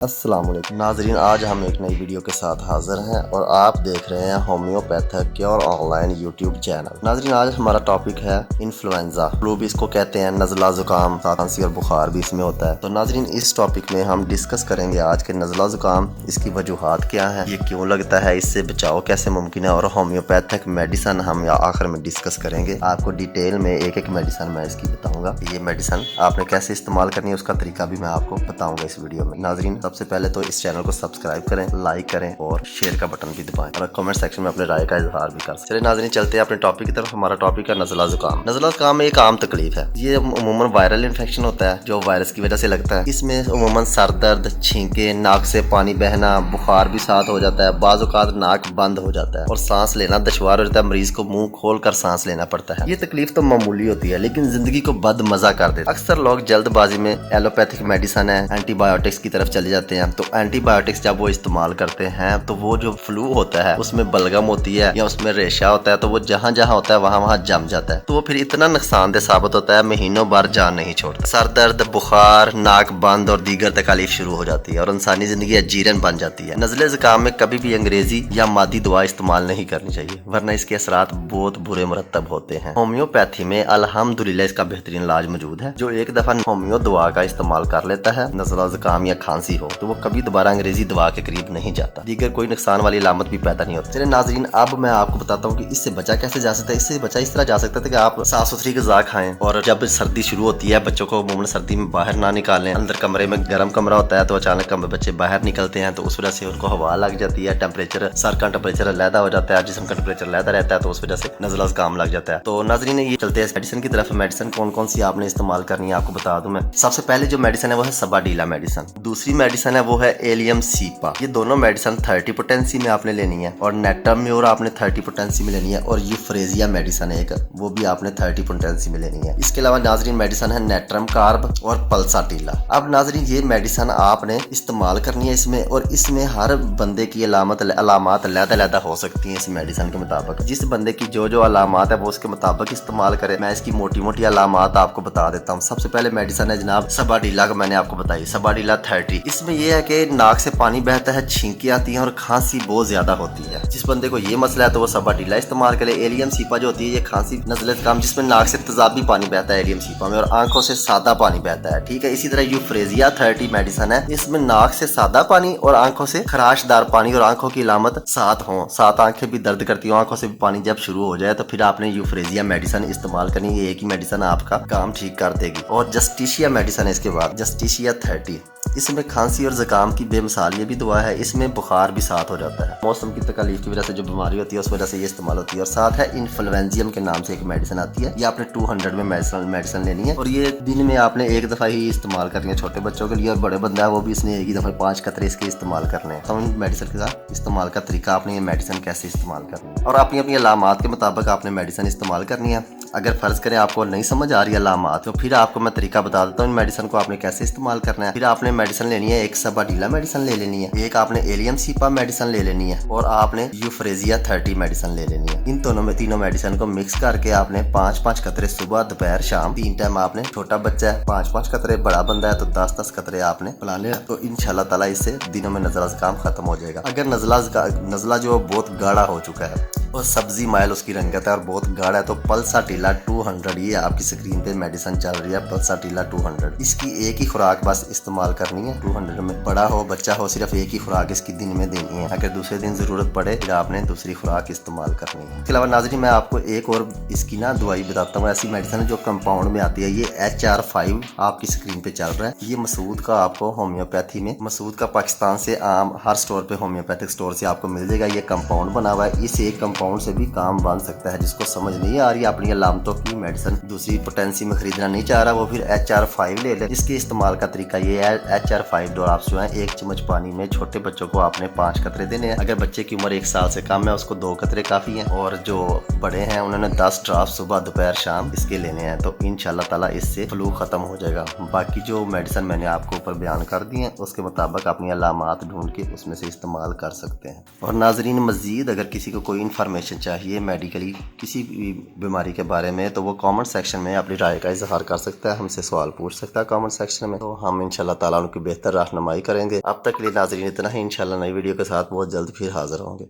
السلام علیکم ناظرین، آج ہم ایک نئی ویڈیو کے ساتھ حاضر ہیں اور آپ دیکھ رہے ہیں homeopathic cure on line YouTube channel. ناظرین، آج ہمارا ٹاپک ہے انفلوئنزا، فلو بھی اس کو کہتے ہیں، نزلہ زکام، کھانسی اور بخار بھی اس میں ہوتا ہے۔ تو ناظرین، اس ٹاپک میں ہم ڈسکس کریں گے آج کے نزلہ زکام، اس کی وجوہات کیا ہیں، یہ کیوں لگتا ہے، اس سے بچاؤ کیسے ممکن ہے، اور ہومیوپیتھک میڈیسن ہم آخر میں ڈسکس کریں گے۔ آپ کو ڈیٹیل میں ایک ایک میڈیسن میں اس کی بتاؤں گا، یہ میڈیسن آپ نے کیسے استعمال کرنی ہے، اس کا طریقہ بھی میں آپ کو بتاؤں گا اس ویڈیو میں۔ ناظرین، سب سے پہلے تو اس چینل کو سبسکرائب کریں، لائک کریں اور شیئر کا بٹن بھی دبائیں اور کمنٹ سیکشن میں اپنے رائے کا اظہار بھی کر سکیں۔ چلے ناظرین، چلتے ہیں اپنے ٹاپک کی طرف۔ ہمارا ٹاپک ہے نزلہ زکام۔ نزلہ زکام ایک عام تکلیف ہے، یہ عموماً وائرل انفیکشن ہوتا ہے جو وائرس کی وجہ سے لگتا ہے۔ اس میں عموماً سر درد، چھینکیں، ناک سے پانی بہنا، بخار بھی ساتھ ہو جاتا ہے، بعض اوقات ناک بند ہو جاتا ہے اور سانس لینا دشوار ہو جاتا ہے، مریض کو منہ کھول کر سانس لینا پڑتا ہے۔ یہ تکلیف تو معمولی ہوتی ہے لیکن زندگی کو بد مزہ کر دیتی ہے۔ اکثر لوگ جلد بازی میں ایلوپیتھک میڈیسن ہے، اینٹی بایوٹکس کی طرف چلے جاتے ہیں۔ تو اینٹی بایوٹکس جب وہ استعمال کرتے ہیں تو وہ جو فلو ہوتا ہے اس میں بلغم ہوتی ہے یا اس میں ریشہ ہوتا ہے، تو وہ جہاں جہاں ہوتا ہے وہاں جم جاتا ہے، تو وہ پھر اتنا نقصان دہ ثابت ہوتا ہے، مہینوں بار جان نہیں چھوڑتا۔ سر درد، بخار، ناک بند اور دیگر تکالیف شروع ہو جاتی ہے اور انسانی زندگی اجیرن بن جاتی ہے۔ نزلہ زکام میں کبھی بھی انگریزی یا مادی دوا استعمال نہیں کرنی چاہیے، ورنہ اس کے اثرات بہت برے مرتب ہوتے ہیں۔ ہومیوپیتھی میں الحمدللہ اس کا بہترین علاج موجود ہے۔ جو ایک دفعہ ہومیو دوا کا استعمال کر لیتا ہے، نزلہ زکام یا کھانسی ہو، تو وہ کبھی دوبارہ انگریزی دوا کے قریب نہیں جاتا، دیگر کوئی نقصان والی علامت بھی پیدا نہیں ہوتی۔ چلے ناظرین، اب میں آپ کو بتاتا ہوں کہ اس سے بچا کیسے جا سکتا ہے۔ اس سے بچا اس طرح جا سکتا ہے کہ آپ صاف ستھری غذا کھائیں، اور جب سردی شروع ہوتی ہے بچوں کو عموماً سردی میں باہر نہ نکالیں۔ اندر کمرے میں گرم کمرہ ہوتا ہے تو اچانک بچے باہر نکلتے ہیں تو اس وجہ سے ان کو ہوا لگ جاتی ہے، ٹیمپریچر، سر کا ٹیمپریچر علیحدہ ہو جاتا ہے، جسم کا ٹیمپریچر علیحدہ رہتا ہے، تو اس وجہ سے نزلہ زکام لگ جاتا ہے۔ تو ناظرین، یہ چلتے ہیں میڈیسن کی طرف۔ میڈیسن کون کون سی آپ نے استعمال کرنی ہے آپ کو بتا دوں میں۔ سب سے پہلے جو میڈیسن ہے وہ ہے سباڈیلا میڈیسن، دوسری میڈیسن ہے وہ ہے ایلیم سیپا۔ یہ دونوں میڈیسن 30 پوٹینسی میں آپ نے لینی ہے، اور نیٹرمیور آپ نے 30 پوٹینسی میں لینی ہے، اور یوفریزیا میڈیسن ایک وہ بھی آپ نے 30 پوٹینسی میں لینی ہے۔ اس کے علاوہ ناظرین میڈیسن ہے نیٹرم کارب اور پلساٹیلا۔ اب ناظرین، یہ میڈیسن آپ نے استعمال کرنی ہے اس میں، اور اس میں ہر بندے کی علامات علیحدہ ہو سکتی ہیں۔ اس میڈیسن کے مطابق جس بندے کی جو علامات ہے وہ اس کے مطابق استعمال کرے۔ میں اس کی موٹی علامات آپ کو بتا دیتا ہوں۔ سب سے پہلے میڈیسن ہے جناب سباڈیلا کا، میں نے آپ کو بتائی سباڈیلا 30۔ اس میں یہ ہے کہ ناک سے پانی بہتا ہے، چھینکیں آتی ہیں اور کھانسی بہت زیادہ ہوتی ہے۔ جس بندے کو یہ مسئلہ ہے تو وہ سباڈیلا استعمال کرے۔ ایلیم سیپا جو ہوتی ہے یہ کھانسی نزلہ زکام جس میں ناک سے تیزابی پانی بہتا ہے ایلیم سیپا میں، اور آنکھوں سے سادہ پانی بہتا ہے، ٹھیک ہے۔ اسی طرح یوفریزیا 30 میڈیسن ہے، اس میں ناک سے سادہ پانی اور آنکھوں سے خراش دار پانی، اور آنکھوں کی علامت ساتھ ہوں، ساتھ آنکھیں بھی درد کرتی ہوں، آنکھوں سے بھی پانی جب شروع ہو جائے تو پھر آپ نے یوفریزیا میڈیسن استعمال کرنی ہے۔ ایک ہی میڈیسن آپ کا کام ٹھیک کر دے گی۔ اور جسٹیشیا میڈیسن ہے اس کے بعد، جسٹیشیا 30۔ اس میں کھانسی اور زکام کی بے مثال یہ بھی دوا ہے، اس میں بخار بھی ساتھ ہو جاتا ہے، موسم کی تکلیف کی وجہ سے جو بیماری ہوتی ہے اس وجہ سے یہ استعمال ہوتی ہے۔ اور ساتھ ہے انفلوینزیم کے نام سے ایک میڈیسن آتی ہے، یہ آپ نے 200 میں میڈیسن لینی ہے، اور یہ دن میں آپ نے ایک دفعہ ہی استعمال کرنی ہے چھوٹے بچوں کے لیے، اور بڑے بندہ ہے وہ بھی اس نے ایک ہی دفعہ 5 قطرے اس کے استعمال کرنے ہیں۔ تو ان میڈیسن کا استعمال کا طریقہ، آپ نے یہ میڈیسن کیسے استعمال کرنی ہے، اور اپنی علامات کے مطابق آپ نے میڈیسن استعمال کرنی ہے۔ اگر فرض کریں آپ کو نہیں سمجھ آ رہی علامات تو پھر آپ کو میں طریقہ بتا دیتا ہوں ان میڈیسن کو آپ نے کیسے استعمال کرنا ہے۔ پھر آپ نے میڈیسن لینی ہے، ایک سباڈیلا میڈیسن لے لینی ہے، ایک آپ نے ایلیم سیپا میڈیسن لے لینی ہے، اور آپ نے یوفریزیا 30 میڈیسن لے لینی ہے۔ ان تینوں میڈیسن کو مکس کر کے آپ نے 5 قطرے صبح، دوپہر، شام 3 ٹائم آپ نے، چھوٹا بچہ ہے 5 قطرے، بڑا بندہ ہے تو 10 قطرے آپ نے پلانے، تو انشاءاللہ تعالی اس سے دنوں میں نزلہ زکام ختم ہو جائے گا۔ اگر نزلہ جو بہت گاڑھا ہو چکا ہے اور سبزی مائل اس کی رنگت ہے اور بہت گاڑھا ہے، تو پلساٹیلا 200، یہ آپ کی سکرین پہ میڈیسن چل رہی ہے، پلساٹیلا 200، اس کی ایک ہی خوراک بس استعمال کرنی ہے 200 میں۔ بڑا ہو بچہ ہو، صرف ایک ہی خوراک اس کی دن میں دینی ہے، اگر دوسرے دن ضرورت پڑے پھر آپ نے دوسری خوراک استعمال کرنی ہے۔ اس کے علاوہ ناظرین، میں آپ کو ایک اور اس کی دوائی بتاتا ہوں، ایسی میڈیسن جو کمپاؤنڈ میں آتی ہے، یہ HR5 آپ کی سکرین پہ چل رہا ہے، یہ مسعود کا آپ کو ہومیوپیتھی میں، مسعود کا پاکستان سے عام ہر سٹور پہ، ہومیوپیتھک سٹور سے آپ کو مل جائے گا۔ یہ کمپاؤنڈ بنا ہوا ہے، اس ایک کمپاؤنڈ سے بھی کام بن سکتا ہے۔ جس کو سمجھ نہیں آ رہی اپنی علامتوں کی میڈیسن دوسری پوٹینسی میں خریدنا نہیں چاہ رہا، وہ پھر HR5 لے لے۔ اس کے استعمال کا طریقہ یہ ہے، HR5 ڈراپس جو ہیں 1 چمچ پانی میں چھوٹے بچوں کو آپ نے 5 قطرے دینے ہیں۔ اگر بچے کی عمر 1 سال سے کم ہے اس کو 2 قطرے کافی ہیں، اور جو بڑے ہیں انہوں نے 10 ڈراپس صبح، دوپہر، شام اس کے لینے ہیں، تو انشاءاللہ تعالی اس سے فلو ختم ہو جائے گا۔ باقی جو میڈیسن میں نے آپ کو اوپر بیان کر دی ہیں اس کے مطابق اپنی علامات ڈھونڈ کے اس میں سے استعمال کر سکتے ہیں۔ اور ناظرین، مزید اگر کسی کو کوئی انفارمیشن چاہیے میڈیکلی کسی بھی بیماری کے بارے بارے میں تو وہ کامنٹ سیکشن میں اپنی رائے کا اظہار کر سکتا ہے، ہم سے سوال پوچھ سکتا ہے کامنٹ سیکشن میں، تو ہم انشاءاللہ تعالیٰ ان کی بہتر رہنمائی کریں گے۔ اب تک کے لیے ناظرین اتنا ہی، انشاءاللہ نئی ویڈیو کے ساتھ بہت جلد پھر حاضر ہوں گے۔